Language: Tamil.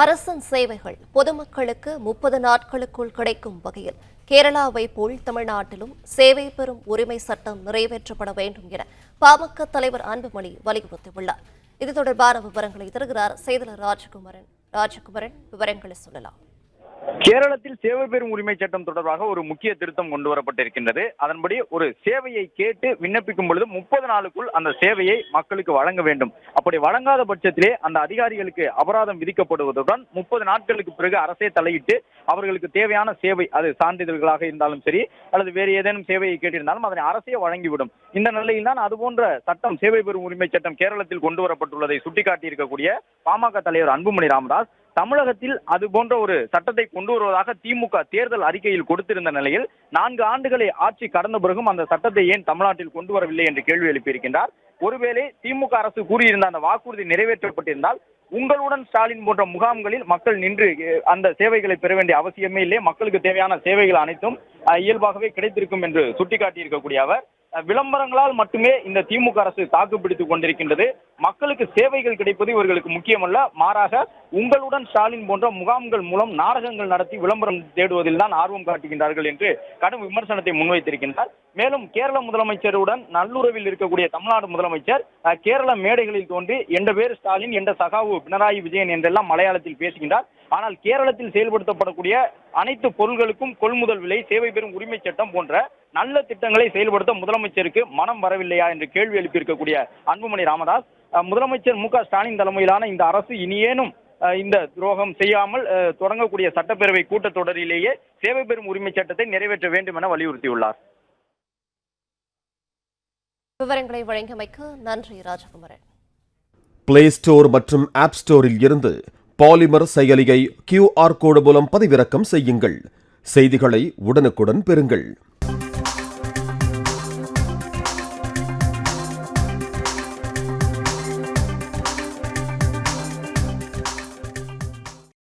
அரசின் சேவைகள் பொதுமக்களுக்கு 30 நாட்களுக்குள் கிடைக்கும் வகையில் கேரளாவை போல் தமிழ்நாட்டிலும் சேவை பெறும் உரிமை சட்டம் நிறைவேற்றப்பட வேண்டும் என பாமக தலைவர் அன்புமணி வலியுறுத்தியுள்ளார். இது தொடர்பான விவரங்களை தருகிறார் செய்தியாளர் ராஜகுமரன். விவரங்களை சொல்லலாம். கேரளத்தில் சேவை பெறும் உரிமை சட்டம் தொடர்பாக ஒரு முக்கிய திருத்தம் கொண்டு வரப்பட்டிருக்கின்றது. அதன்படி ஒரு சேவையை கேட்டு விண்ணப்பிக்கும் பொழுது 30 நாளுக்குள் அந்த சேவையை மக்களுக்கு வழங்க வேண்டும். அப்படி வழங்காத பட்சத்திலே அந்த அதிகாரிகளுக்கு அபராதம் விதிக்கப்படுவதுடன் 30 நாட்களுக்கு பிறகு அரசே தலையிட்டு அவர்களுக்கு தேவையான சேவை, அது சான்றிதழ்களாக இருந்தாலும் சரி அல்லது வேறு ஏதேனும் சேவையை கேட்டிருந்தாலும் அதனை அரசே வழங்கிவிடும். இந்த நிலையில் தான் அதுபோன்ற சட்டம், சேவை பெறும் உரிமை சட்டம் கேரளத்தில் கொண்டு வரப்பட்டுள்ளதை சுட்டிக்காட்டியிருக்கக்கூடிய பாமக தலைவர் அன்புமணி ராமதாஸ், தமிழகத்தில் அது போன்ற ஒரு சட்டத்தை கொண்டு வருவதாக திமுக தேர்தல் அறிக்கையில் கொடுத்திருந்த நிலையில் 4 ஆண்டுகளை ஆட்சி கடந்த பிறகும் அந்த சட்டத்தை ஏன் தமிழ்நாட்டில் கொண்டு வரவில்லை என்று கேள்வி எழுப்பியிருக்கின்றார். ஒருவேளை திமுக அரசு கூறியிருந்த அந்த வாக்குறுதி நிறைவேற்றப்பட்டிருந்தால் உங்களுடன் ஸ்டாலின் போன்ற முகாம்களில் மக்கள் நின்று அந்த சேவைகளை பெற வேண்டிய அவசியமே இல்லை, மக்களுக்கு தேவையான சேவைகள் அனைத்தும் இயல்பாகவே கிடைத்திருக்கும் என்று சுட்டிக்காட்டியிருக்கக்கூடிய அவர், விளம்பரங்களால் மட்டுமே இந்த திமுக அரசு தாக்குப்பிடித்துக் கொண்டிருக்கின்றது. மக்களுக்கு சேவைகள் கிடைப்பது இவர்களுக்கு முக்கியமல்ல, மாறாக உங்களுடன் ஸ்டாலின் போன்ற முகாம்கள் மூலம் நாடகங்கள் நடத்தி விளம்பரம் தேடுவதில் தான் ஆர்வம் காட்டுகின்றார்கள் என்று கடும் விமர்சனத்தை முன்வைத்திருக்கின்றார். மேலும் கேரள முதலமைச்சருடன் நல்லுறவில் இருக்கக்கூடிய தமிழ்நாடு முதலமைச்சர் கேரள மேடைகளில் தோன்றி என்ற பேர் ஸ்டாலின், என்ற சகாவு பினராயி விஜயன் என்றெல்லாம் மலையாளத்தில் பேசுகின்றார். ஆனால் கேரளத்தில் செயல்படுத்தப்படக்கூடிய அனைத்து பொருட்களுக்கும் கொள்முதல் விலை, சேவை பெறும் உரிமை சட்டம் போன்ற நல்ல திட்டங்களை செயல்படுத்த முதலமைச்சருக்கு மனம் வரவில்லையா என்று கேள்வி எழுப்பியிருக்கக்கூடிய அன்புமணி ராமதாஸ், முதலமைச்சர் மு க ஸ்டாலின் தலைமையிலான இந்த அரசு இனியேனும் இந்த துரோகம் செய்யாமல் தொடங்கக்கூடிய சட்டப்பேரவை கூட்டத்தொடரிலேயே சேவை பெறும் உரிமை சட்டத்தை நிறைவேற்ற வேண்டும் என வலியுறுத்தியுள்ளார். விவரங்களை வழங்கியமைக்கு நன்றி ராஜகுமரன். பிளே ஸ்டோர் மற்றும் ஆப் ஸ்டோரில் இருந்து பாலிமர் செயலியை QR கோடு மூலம் பதிவிறக்கம் செய்யுங்கள். செய்திகளை உடனுக்குடன் பெறுங்கள்.